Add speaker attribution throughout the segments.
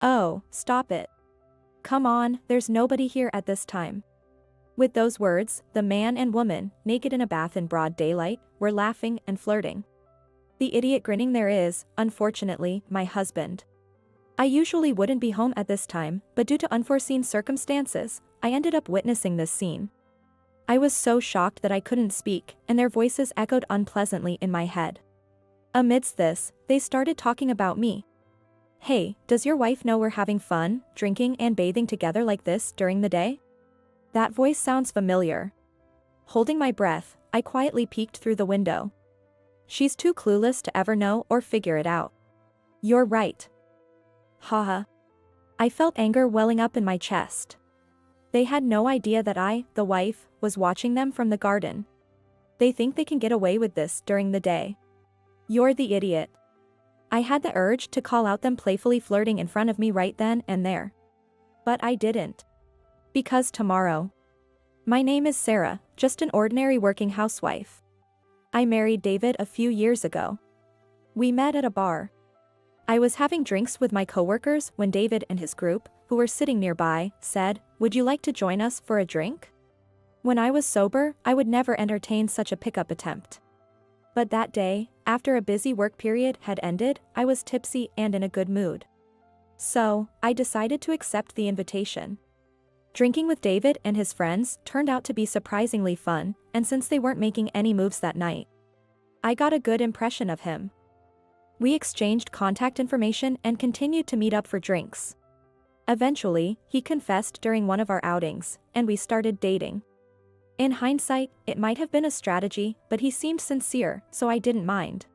Speaker 1: Oh, stop it. Come on, there's nobody here at this time. With those words, the man and woman, naked in a bath in broad daylight, were laughing and flirting. The idiot grinning there is, unfortunately, my husband. I usually wouldn't be home at this time, but due to unforeseen circumstances, I ended up witnessing this scene. I was so shocked that I couldn't speak, and their voices echoed unpleasantly in my head. Amidst this, they started talking about me. Hey, does your wife know we're having fun, drinking and bathing together like this during the day? That voice sounds familiar. Holding my breath, I quietly peeked through the window. She's too clueless to ever know or figure it out. You're right. Haha. I felt anger welling up in my chest. They had no idea that I, the wife, was watching them from the garden. They think they can get away with this during the day. You're the idiot. I had the urge to call out them playfully flirting in front of me right then and there. But I didn't. Because tomorrow. My name is Sarah, just an ordinary working housewife. I married David a few years ago. We met at a bar. I was having drinks with my coworkers when David and his group, who were sitting nearby, said, "Would you like to join us for a drink?" When I was sober, I would never entertain such a pickup attempt. But that day, after a busy work period had ended, I was tipsy and in a good mood. So, I decided to accept the invitation. Drinking with David and his friends turned out to be surprisingly fun, and since they weren't making any moves that night, I got a good impression of him. We exchanged contact information and continued to meet up for drinks. Eventually, he confessed during one of our outings, and we started dating. In hindsight, it might have been a strategy, but he seemed sincere, so I didn't mind.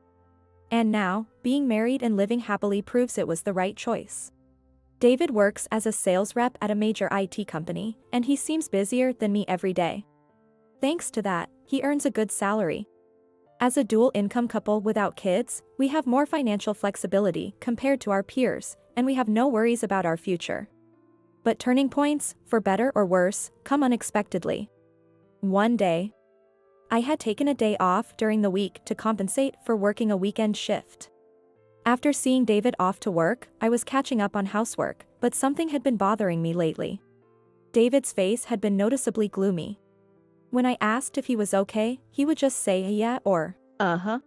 Speaker 1: And now, being married and living happily proves it was the right choice. David works as a sales rep at a major IT company, and he seems busier than me every day. Thanks to that, he earns a good salary. As a dual-income couple without kids, we have more financial flexibility compared to our peers, and we have no worries about our future. But turning points, for better or worse, come unexpectedly. One day, I had taken a day off during the week to compensate for working a weekend shift. After seeing David off to work, I was catching up on housework, but something had been bothering me lately. David's face had been noticeably gloomy. When I asked if he was okay, he would just say yeah or uh-huh.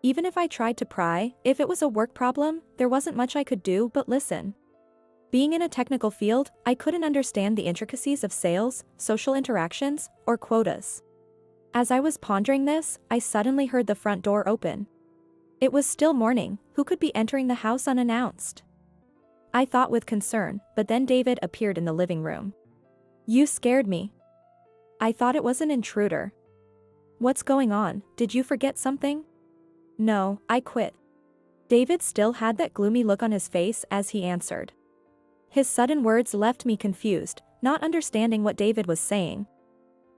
Speaker 1: Even if I tried to pry, if it was a work problem, there wasn't much I could do but listen. Being in a technical field, I couldn't understand the intricacies of sales, social interactions, or quotas. As I was pondering this, I suddenly heard the front door open. It was still morning, who could be entering the house unannounced? I thought with concern, but then David appeared in the living room. You scared me. I thought it was an intruder. What's going on, did you forget something? No, I quit. David still had that gloomy look on his face as he answered. His sudden words left me confused, not understanding what David was saying.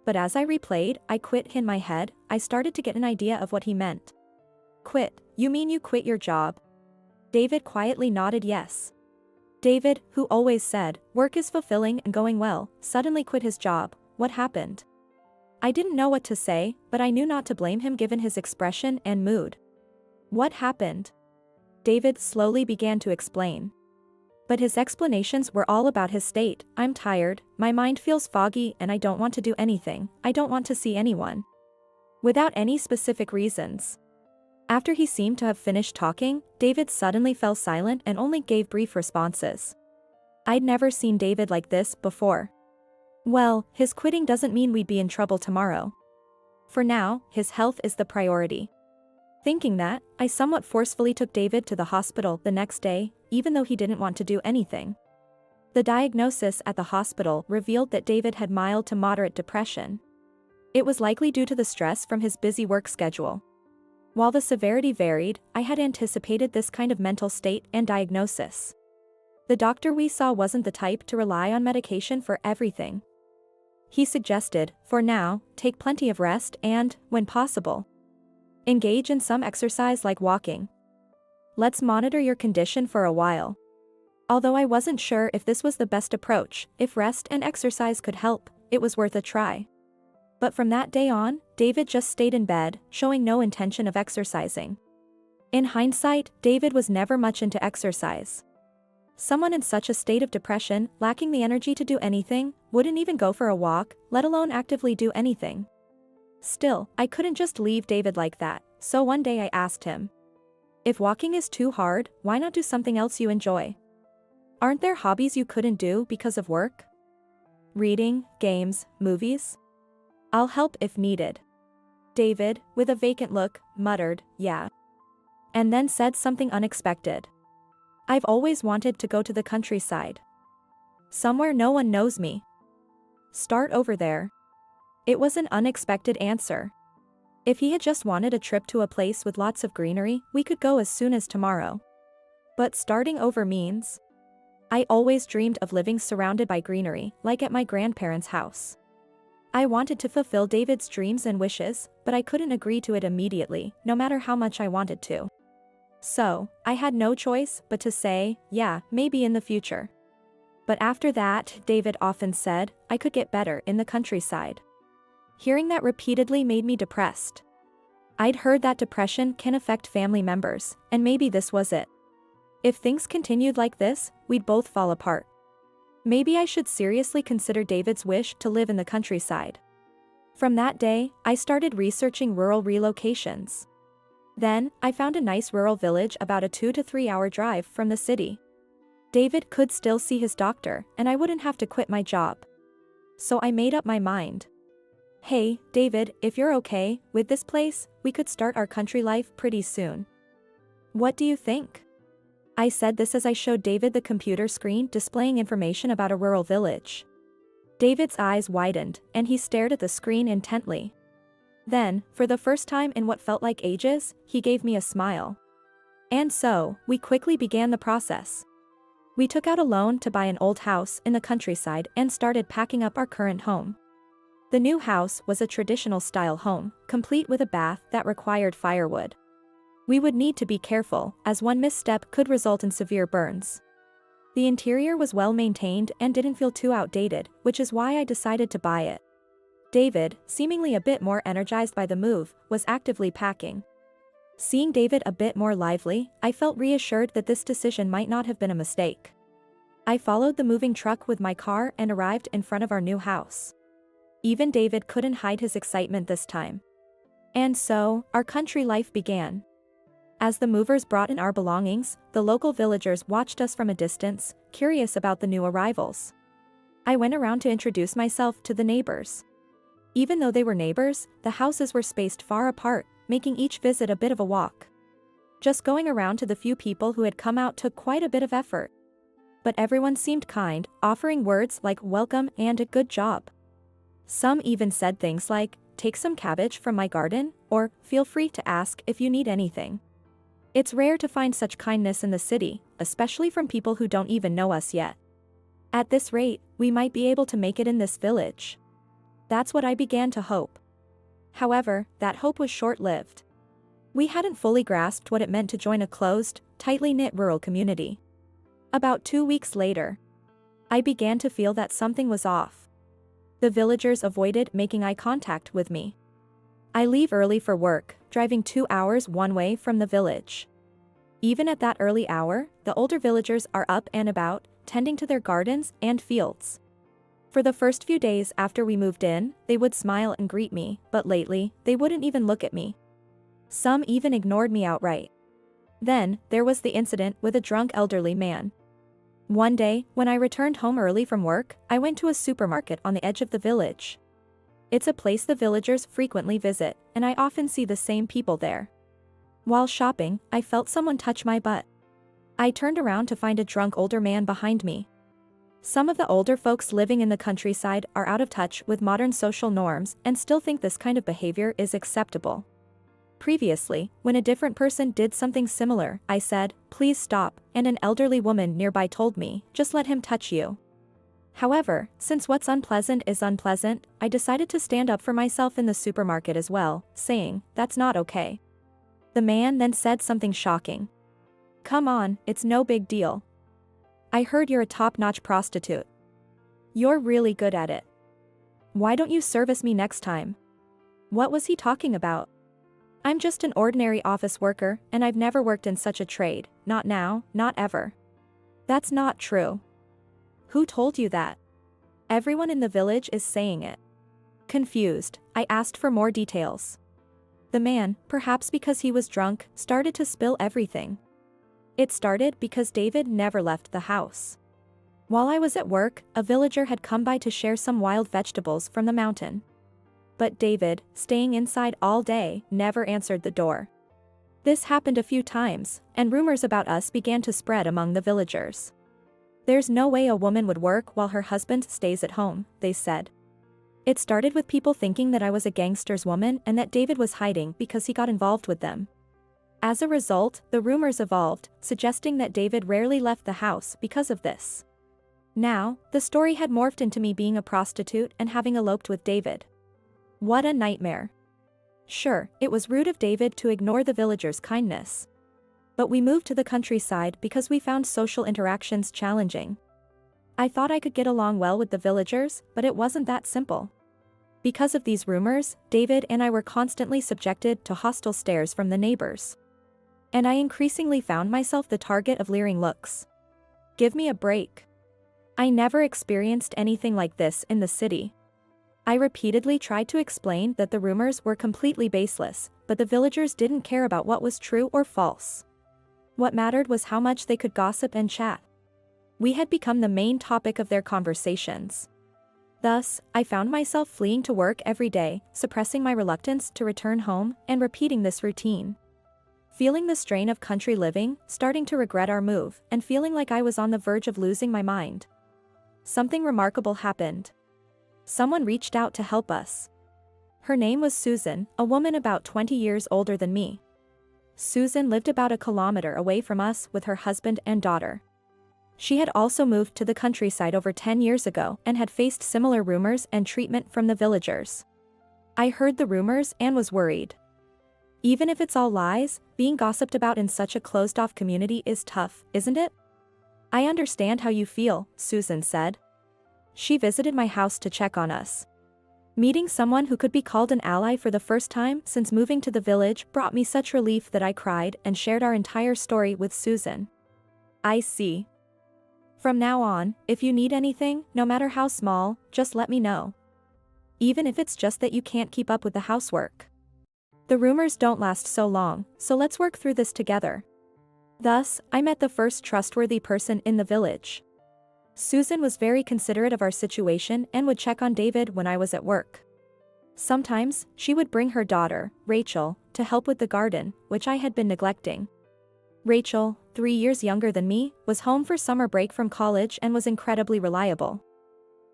Speaker 1: But as I replayed, I quit in my head, I started to get an idea of what he meant. Quit, you mean you quit your job? David quietly nodded yes. David, who always said, work is fulfilling and going well, suddenly quit his job. What happened? I didn't know what to say, but I knew not to blame him given his expression and mood. What happened? David slowly began to explain. But his explanations were all about his state. I'm tired, my mind feels foggy and I don't want to do anything, I don't want to see anyone. Without any specific reasons. After he seemed to have finished talking, David suddenly fell silent and only gave brief responses. I'd never seen David like this before. Well, his quitting doesn't mean we'd be in trouble tomorrow. For now, his health is the priority. Thinking that, I somewhat forcefully took David to the hospital the next day, even though he didn't want to do anything. The diagnosis at the hospital revealed that David had mild to moderate depression. It was likely due to the stress from his busy work schedule. While the severity varied, I had anticipated this kind of mental state and diagnosis. The doctor we saw wasn't the type to rely on medication for everything. He suggested, for now, take plenty of rest and, when possible, engage in some exercise like walking. Let's monitor your condition for a while. Although I wasn't sure if this was the best approach, if rest and exercise could help, it was worth a try. But from that day on, David just stayed in bed, showing no intention of exercising. In hindsight, David was never much into exercise. Someone in such a state of depression, lacking the energy to do anything, wouldn't even go for a walk, let alone actively do anything. Still, I couldn't just leave David like that, so one day I asked him, if walking is too hard, why not do something else you enjoy? Aren't there hobbies you couldn't do because of work? Reading, games, movies? I'll help if needed. David, with a vacant look, muttered, yeah. And then said something unexpected. I've always wanted to go to the countryside. Somewhere no one knows me. Start over there. It was an unexpected answer. If he had just wanted a trip to a place with lots of greenery, we could go as soon as tomorrow. But starting over means? I always dreamed of living surrounded by greenery, like at my grandparents' house. I wanted to fulfill David's dreams and wishes, but I couldn't agree to it immediately, no matter how much I wanted to. So, I had no choice but to say, yeah, maybe in the future. But after that, David often said, I could get better in the countryside. Hearing that repeatedly made me depressed. I'd heard that depression can affect family members, and maybe this was it. If things continued like this, we'd both fall apart. Maybe I should seriously consider David's wish to live in the countryside. From that day, I started researching rural relocations. Then, I found a nice rural village about a 2 to 3 hour drive from the city. David could still see his doctor, and I wouldn't have to quit my job. So I made up my mind. Hey, David, if you're okay with this place, we could start our country life pretty soon. What do you think? I said this as I showed David the computer screen displaying information about a rural village. David's eyes widened, and he stared at the screen intently. Then, for the first time in what felt like ages, he gave me a smile. And so, we quickly began the process. We took out a loan to buy an old house in the countryside and started packing up our current home. The new house was a traditional-style home, complete with a bath that required firewood. We would need to be careful, as one misstep could result in severe burns. The interior was well maintained and didn't feel too outdated, which is why I decided to buy it. David, seemingly a bit more energized by the move, was actively packing. Seeing David a bit more lively, I felt reassured that this decision might not have been a mistake. I followed the moving truck with my car and arrived in front of our new house. Even David couldn't hide his excitement this time. And so, our country life began. As the movers brought in our belongings, the local villagers watched us from a distance, curious about the new arrivals. I went around to introduce myself to the neighbors. Even though they were neighbors, the houses were spaced far apart, making each visit a bit of a walk. Just going around to the few people who had come out took quite a bit of effort. But everyone seemed kind, offering words like welcome and a good job. Some even said things like, take some cabbage from my garden, or feel free to ask if you need anything. It's rare to find such kindness in the city, especially from people who don't even know us yet. At this rate, we might be able to make it in this village. That's what I began to hope. However, that hope was short-lived. We hadn't fully grasped what it meant to join a closed, tightly knit rural community. About 2 weeks later, I began to feel that something was off. The villagers avoided making eye contact with me. I leave early for work, driving 2 hours one way from the village. Even at that early hour, the older villagers are up and about, tending to their gardens and fields. For the first few days after we moved in, they would smile and greet me, but lately, they wouldn't even look at me. Some even ignored me outright. Then, there was the incident with a drunk elderly man. One day, when I returned home early from work, I went to a supermarket on the edge of the village. It's a place the villagers frequently visit, and I often see the same people there. While shopping, I felt someone touch my butt. I turned around to find a drunk older man behind me. Some of the older folks living in the countryside are out of touch with modern social norms and still think this kind of behavior is acceptable. Previously, when a different person did something similar, I said, please stop, and an elderly woman nearby told me, just let him touch you. However, since what's unpleasant is unpleasant, I decided to stand up for myself in the supermarket as well, saying, that's not okay. The man then said something shocking. Come on, it's no big deal. I heard you're a top-notch prostitute. You're really good at it. Why don't you service me next time? What was he talking about? I'm just an ordinary office worker, and I've never worked in such a trade, not now, not ever. That's not true. Who told you that? Everyone in the village is saying it. Confused, I asked for more details. The man, perhaps because he was drunk, started to spill everything. It started because David never left the house. While I was at work, a villager had come by to share some wild vegetables from the mountain. But David, staying inside all day, never answered the door. This happened a few times, and rumors about us began to spread among the villagers. There's no way a woman would work while her husband stays at home, they said. It started with people thinking that I was a gangster's woman and that David was hiding because he got involved with them. As a result, the rumors evolved, suggesting that David rarely left the house because of this. Now, the story had morphed into me being a prostitute and having eloped with David. What a nightmare. Sure, it was rude of David to ignore the villagers' kindness. But we moved to the countryside because we found social interactions challenging. I thought I could get along well with the villagers, but it wasn't that simple. Because of these rumors, David and I were constantly subjected to hostile stares from the neighbors. And I increasingly found myself the target of leering looks. Give me a break. I never experienced anything like this in the city. I repeatedly tried to explain that the rumors were completely baseless, but the villagers didn't care about what was true or false. What mattered was how much they could gossip and chat. We had become the main topic of their conversations. Thus, I found myself fleeing to work every day, suppressing my reluctance to return home, and repeating this routine. Feeling the strain of country living, starting to regret our move, and feeling like I was on the verge of losing my mind. Something remarkable happened. Someone reached out to help us. Her name was Susan, a woman about 20 years older than me. Susan lived about a kilometer away from us with her husband and daughter. She had also moved to the countryside over 10 years ago and had faced similar rumors and treatment from the villagers. I heard the rumors and was worried. Even if it's all lies, being gossiped about in such a closed-off community is tough, isn't it? I understand how you feel, Susan said. She visited my house to check on us. Meeting someone who could be called an ally for the first time since moving to the village brought me such relief that I cried and shared our entire story with Susan. I see. From now on, if you need anything, no matter how small, just let me know. Even if it's just that you can't keep up with the housework. The rumors don't last so long, so let's work through this together. Thus, I met the first trustworthy person in the village. Susan was very considerate of our situation and would check on David when I was at work. Sometimes, she would bring her daughter, Rachel, to help with the garden, which I had been neglecting. Rachel, 3 years younger than me, was home for summer break from college and was incredibly reliable.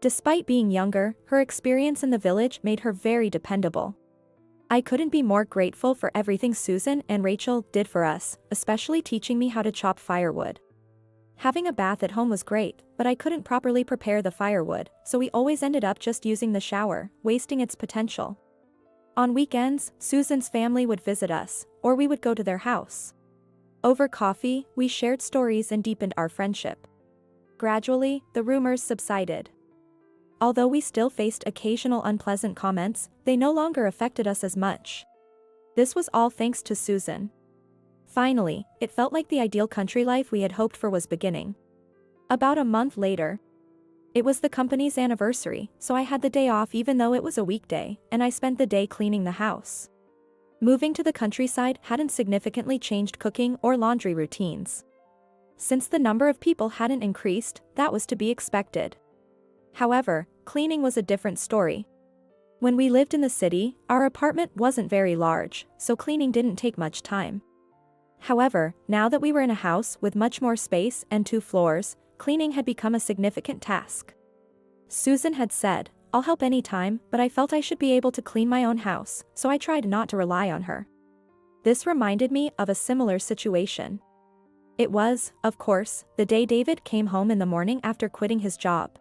Speaker 1: Despite being younger, her experience in the village made her very dependable. I couldn't be more grateful for everything Susan and Rachel did for us, especially teaching me how to chop firewood. Having a bath at home was great, but I couldn't properly prepare the firewood, so we always ended up just using the shower, wasting its potential. On weekends, Susan's family would visit us, or we would go to their house. Over coffee, we shared stories and deepened our friendship. Gradually, the rumors subsided. Although we still faced occasional unpleasant comments, they no longer affected us as much. This was all thanks to Susan. Finally, it felt like the ideal country life we had hoped for was beginning. About a month later, it was the company's anniversary, so I had the day off even though it was a weekday, and I spent the day cleaning the house. Moving to the countryside hadn't significantly changed cooking or laundry routines. Since the number of people hadn't increased, that was to be expected. However, cleaning was a different story. When we lived in the city, our apartment wasn't very large, so cleaning didn't take much time. However, now that we were in a house with much more space and 2 floors, cleaning had become a significant task. Susan had said, "I'll help anytime," but I felt I should be able to clean my own house, so I tried not to rely on her. This reminded me of a similar situation. It was, of course, the day David came home in the morning after quitting his job.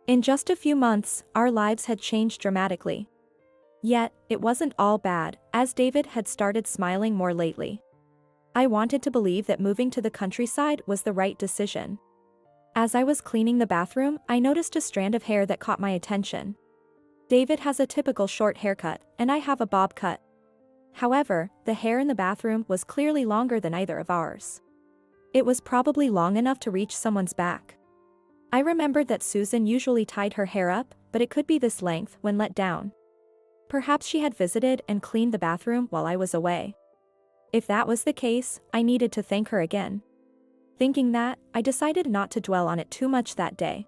Speaker 1: In just a few months, our lives had changed dramatically. Yet, it wasn't all bad, as David had started smiling more lately. I wanted to believe that moving to the countryside was the right decision. As I was cleaning the bathroom, I noticed a strand of hair that caught my attention. David has a typical short haircut, and I have a bob cut. However, the hair in the bathroom was clearly longer than either of ours. It was probably long enough to reach someone's back. I remembered that Susan usually tied her hair up, but it could be this length when let down. Perhaps she had visited and cleaned the bathroom while I was away. If that was the case, I needed to thank her again. Thinking that, I decided not to dwell on it too much that day.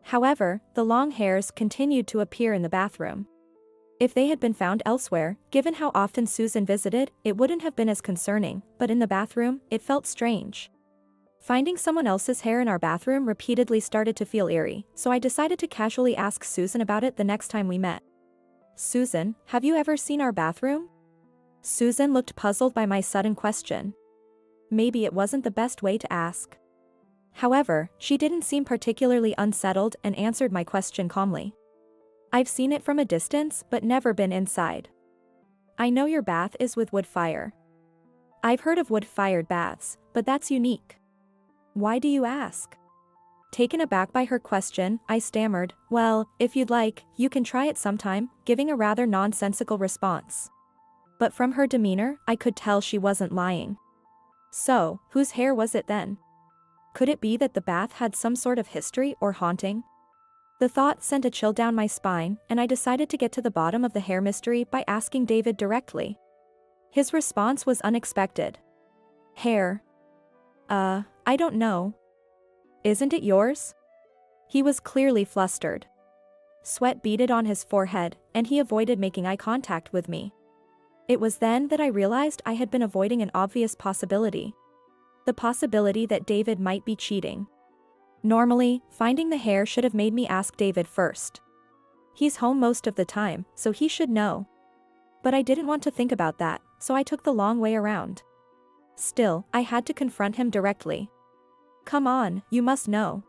Speaker 1: However, the long hairs continued to appear in the bathroom. If they had been found elsewhere, given how often Susan visited, it wouldn't have been as concerning, but in the bathroom, it felt strange. Finding someone else's hair in our bathroom repeatedly started to feel eerie, so I decided to casually ask Susan about it the next time we met. "Susan, have you ever seen our bathroom?" Susan looked puzzled by my sudden question. Maybe it wasn't the best way to ask. However, she didn't seem particularly unsettled and answered my question calmly. "I've seen it from a distance but never been inside. I know your bath is with wood fire." "I've heard of wood-fired baths, but that's unique. Why do you ask?" Taken aback by her question, I stammered, "Well, if you'd like, you can try it sometime," giving a rather nonsensical response. But from her demeanor, I could tell she wasn't lying. So, whose hair was it then? Could it be that the bath had some sort of history or haunting? The thought sent a chill down my spine, and I decided to get to the bottom of the hair mystery by asking David directly. His response was unexpected. "Hair? I don't know. Isn't it yours?" He was clearly flustered. Sweat beaded on his forehead, and he avoided making eye contact with me. It was then that I realized I had been avoiding an obvious possibility. The possibility that David might be cheating. Normally, finding the hair should have made me ask David first. He's home most of the time, so he should know. But I didn't want to think about that, so I took the long way around. Still, I had to confront him directly. "Come on, you must know.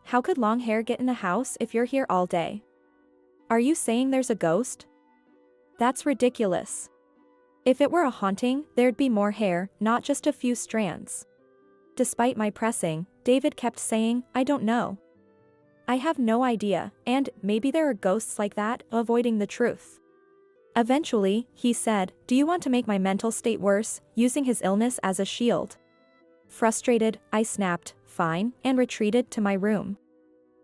Speaker 1: How could long hair get in the house if you're here all day? Are you saying there's a ghost? That's ridiculous. If it were a haunting, there'd be more hair, not just a few strands." Despite my pressing, David kept saying, "I don't know. I have no idea, and maybe there are ghosts like that," avoiding the truth. Eventually, he said, "Do you want to make my mental state worse?" using his illness as a shield. Frustrated, I snapped, "Fine," and retreated to my room.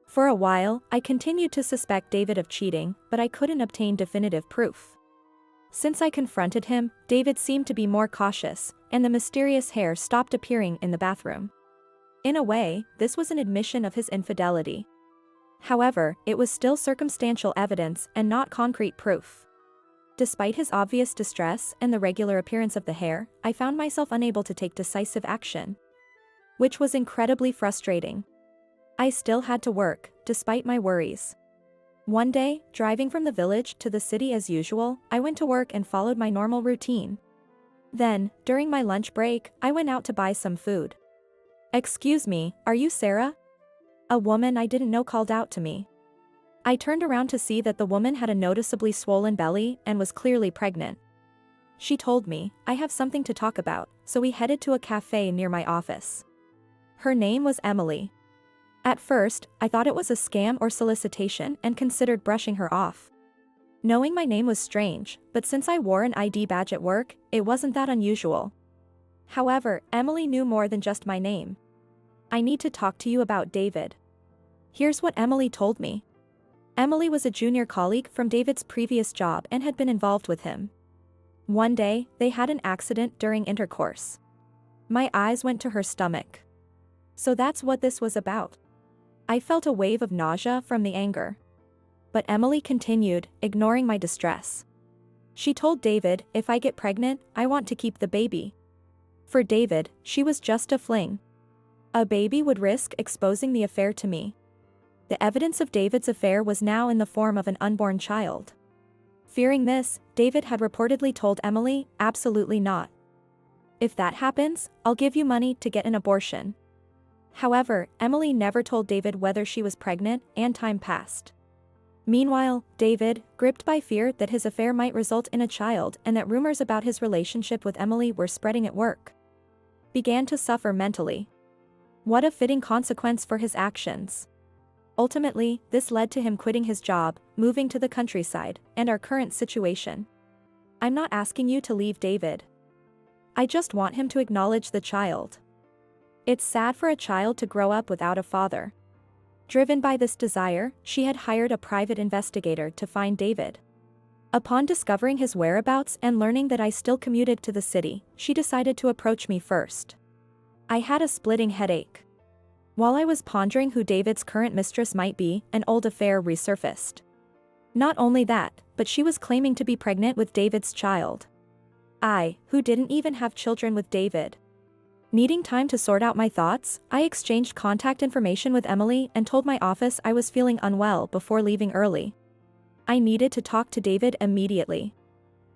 Speaker 1: For a while, I continued to suspect David of cheating, but I couldn't obtain definitive proof. Since I confronted him, David seemed to be more cautious, and the mysterious hair stopped appearing in the bathroom. In a way, this was an admission of his infidelity. However, it was still circumstantial evidence and not concrete proof. Despite his obvious distress and the regular appearance of the hair, I found myself unable to take decisive action. Which was incredibly frustrating. I still had to work, despite my worries. One day, driving from the village to the city as usual, I went to work and followed my normal routine. Then, during my lunch break, I went out to buy some food. "Excuse me, are you Sarah?" A woman I didn't know called out to me. I turned around to see that the woman had a noticeably swollen belly and was clearly pregnant. She told me, "I have something to talk about," so we headed to a cafe near my office. Her name was Emily. At first, I thought it was a scam or solicitation and considered brushing her off. Knowing my name was strange, but since I wore an ID badge at work, it wasn't that unusual. However, Emily knew more than just my name. "I need to talk to you about David." Here's what Emily told me. Emily was a junior colleague from David's previous job and had been involved with him. One day, they had an accident during intercourse. My eyes went to her stomach. So that's what this was about. I felt a wave of nausea from the anger. But Emily continued, ignoring my distress. She told David, "If I get pregnant, I want to keep the baby." For David, she was just a fling. A baby would risk exposing the affair to me. The evidence of David's affair was now in the form of an unborn child. Fearing this, David had reportedly told Emily, "Absolutely not. If that happens, I'll give you money to get an abortion." However, Emily never told David whether she was pregnant, and time passed. Meanwhile, David, gripped by fear that his affair might result in a child and that rumors about his relationship with Emily were spreading at work, began to suffer mentally. What a fitting consequence for his actions. Ultimately, this led to him quitting his job, moving to the countryside, and our current situation. I'm not asking you to leave David. I just want him to acknowledge the child. It's sad for a child to grow up without a father. Driven by this desire, she had hired a private investigator to find David. Upon discovering his whereabouts and learning that I still commuted to the city, she decided to approach me first. I had a splitting headache. While I was pondering who David's current mistress might be, an old affair resurfaced. Not only that, but she was claiming to be pregnant with David's child. I, who didn't even have children with David. Needing time to sort out my thoughts, I exchanged contact information with Emily and told my office I was feeling unwell before leaving early. I needed to talk to David immediately.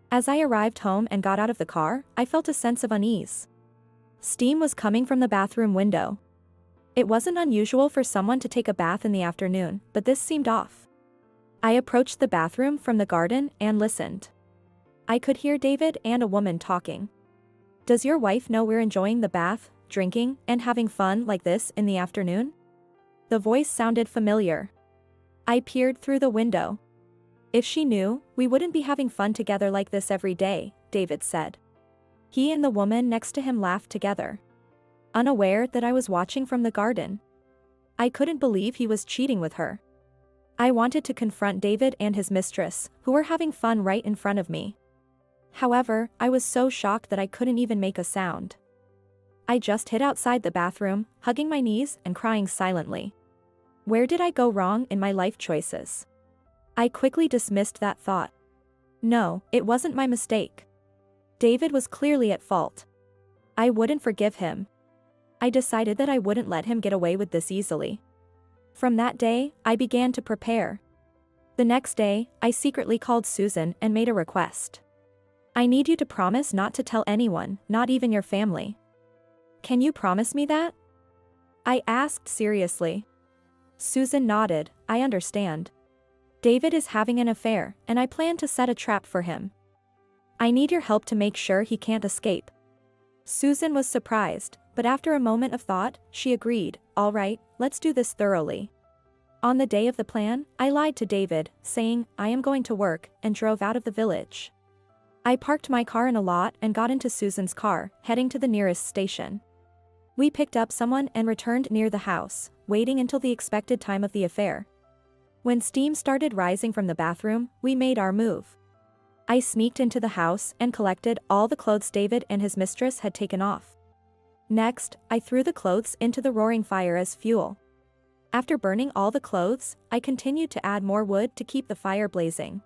Speaker 1: As I arrived home and got out of the car, I felt a sense of unease. Steam was coming from the bathroom window. It wasn't unusual for someone to take a bath in the afternoon, but this seemed off. I approached the bathroom from the garden and listened. I could hear David and a woman talking. "Does your wife know we're enjoying the bath, drinking, and having fun like this in the afternoon?" The voice sounded familiar. I peered through the window. "If she knew, we wouldn't be having fun together like this every day," David said. He and the woman next to him laughed together, unaware that I was watching from the garden. I couldn't believe he was cheating with her. I wanted to confront David and his mistress, who were having fun right in front of me. However, I was so shocked that I couldn't even make a sound. I just hid outside the bathroom, hugging my knees and crying silently. Where did I go wrong in my life choices? I quickly dismissed that thought. No, it wasn't my mistake. David was clearly at fault. I wouldn't forgive him. I decided that I wouldn't let him get away with this easily. From that day, I began to prepare. The next day, I secretly called Susan and made a request. "I need you to promise not to tell anyone, not even your family. Can you promise me that?" I asked seriously. Susan nodded. "I understand. David is having an affair, and I plan to set a trap for him. I need your help to make sure he can't escape." Susan was surprised, but after a moment of thought, she agreed. "All right, let's do this thoroughly." On the day of the plan, I lied to David, saying, "I am going to work," and drove out of the village. I parked my car in a lot and got into Susan's car, heading to the nearest station. We picked up someone and returned near the house, waiting until the expected time of the affair. When steam started rising from the bathroom, we made our move. I sneaked into the house and collected all the clothes David and his mistress had taken off. Next, I threw the clothes into the roaring fire as fuel. After burning all the clothes, I continued to add more wood to keep the fire blazing.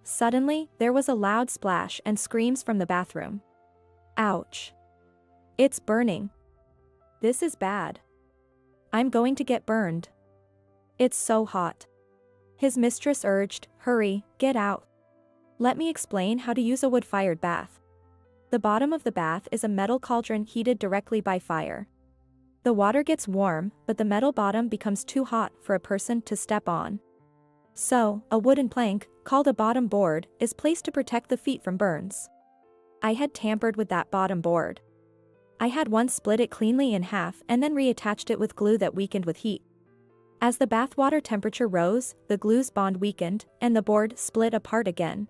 Speaker 1: Suddenly, there was a loud splash and screams from the bathroom. Ouch. It's burning. This is bad. I'm going to get burned. It's so hot. His mistress urged, "Hurry, get out. Let me explain how to use a wood-fired bath." The bottom of the bath is a metal cauldron heated directly by fire. The water gets warm, but the metal bottom becomes too hot for a person to step on. So, a wooden plank, called a bottom board, is placed to protect the feet from burns. I had tampered with that bottom board. I had once split it cleanly in half and then reattached it with glue that weakened with heat. As the bathwater temperature rose, the glue's bond weakened, and the board split apart again.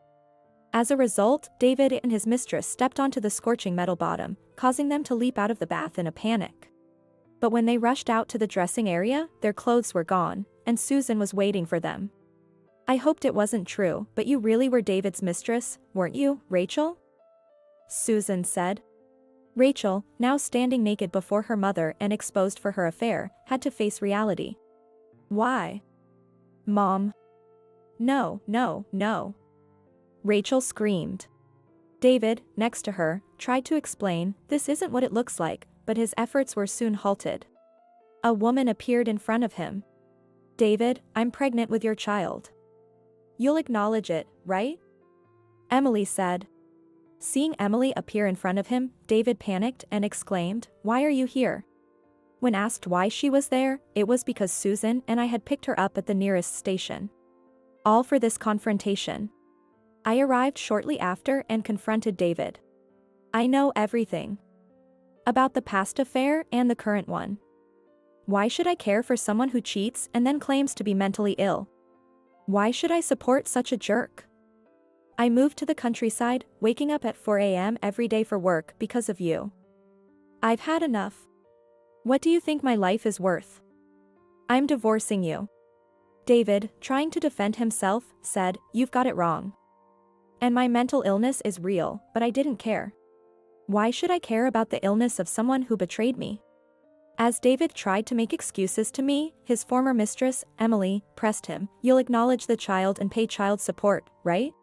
Speaker 1: As a result, David and his mistress stepped onto the scorching metal bottom, causing them to leap out of the bath in a panic. But when they rushed out to the dressing area, their clothes were gone, and Susan was waiting for them. "I hoped it wasn't true, but you really were David's mistress, weren't you, Rachel?" Susan said. Rachel, now standing naked before her mother and exposed for her affair, had to face reality. "Why? Mom. No, no, no." Rachel screamed. David, next to her, tried to explain, "This isn't what it looks like," but his efforts were soon halted. A woman appeared in front of him. "David, I'm pregnant with your child. You'll acknowledge it, right?" Emily said. Seeing Emily appear in front of him, David panicked and exclaimed, "Why are you here?" When asked why she was there, it was because Susan and I had picked her up at the nearest station. All for this confrontation. I arrived shortly after and confronted David. "I know everything. About the past affair and the current one. Why should I care for someone who cheats and then claims to be mentally ill? Why should I support such a jerk? I moved to the countryside, waking up at 4 a.m. every day for work because of you. I've had enough. What do you think my life is worth? I'm divorcing you. David, trying to defend himself, said, "You've got it wrong. And my mental illness is real, but I didn't care. Why should I care about the illness of someone who betrayed me?" As David tried to make excuses to me, his former mistress, Emily, pressed him, "You'll acknowledge the child and pay child support, right?"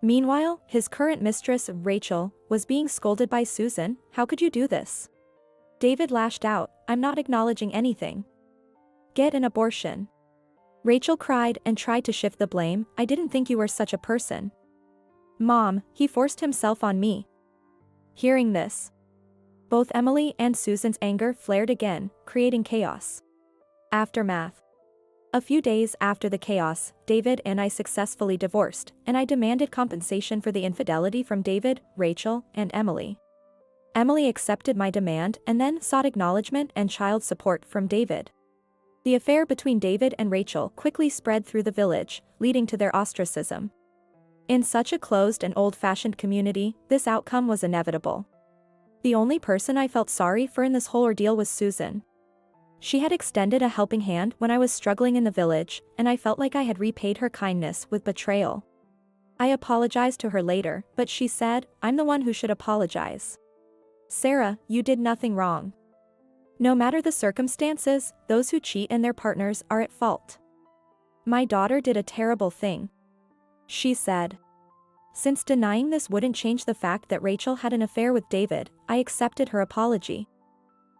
Speaker 1: Meanwhile, his current mistress, Rachel, was being scolded by Susan. "How could you do this?" David lashed out, "I'm not acknowledging anything. Get an abortion." Rachel cried and tried to shift the blame. "I didn't think you were such a person. Mom, he forced himself on me." Hearing this, both Emily and Susan's anger flared again, creating chaos. Aftermath. A few days after the chaos, David and I successfully divorced, and I demanded compensation for the infidelity from David, Rachel, and Emily. Emily accepted my demand and then sought acknowledgement and child support from David. The affair between David and Rachel quickly spread through the village, leading to their ostracism. In such a closed and old-fashioned community, this outcome was inevitable. The only person I felt sorry for in this whole ordeal was Susan. She had extended a helping hand when I was struggling in the village, and I felt like I had repaid her kindness with betrayal. I apologized to her later, but she said, "I'm the one who should apologize. Sarah, you did nothing wrong. No matter the circumstances, those who cheat and their partners are at fault. My daughter did a terrible thing," she said. Since denying this wouldn't change the fact that Rachel had an affair with David, I accepted her apology.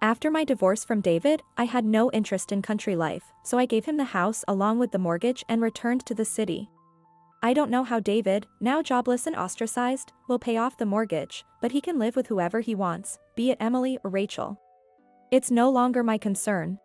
Speaker 1: After my divorce from David, I had no interest in country life, so I gave him the house along with the mortgage and returned to the city. I don't know how David, now jobless and ostracized, will pay off the mortgage, but he can live with whoever he wants, be it Emily or Rachel. It's no longer my concern.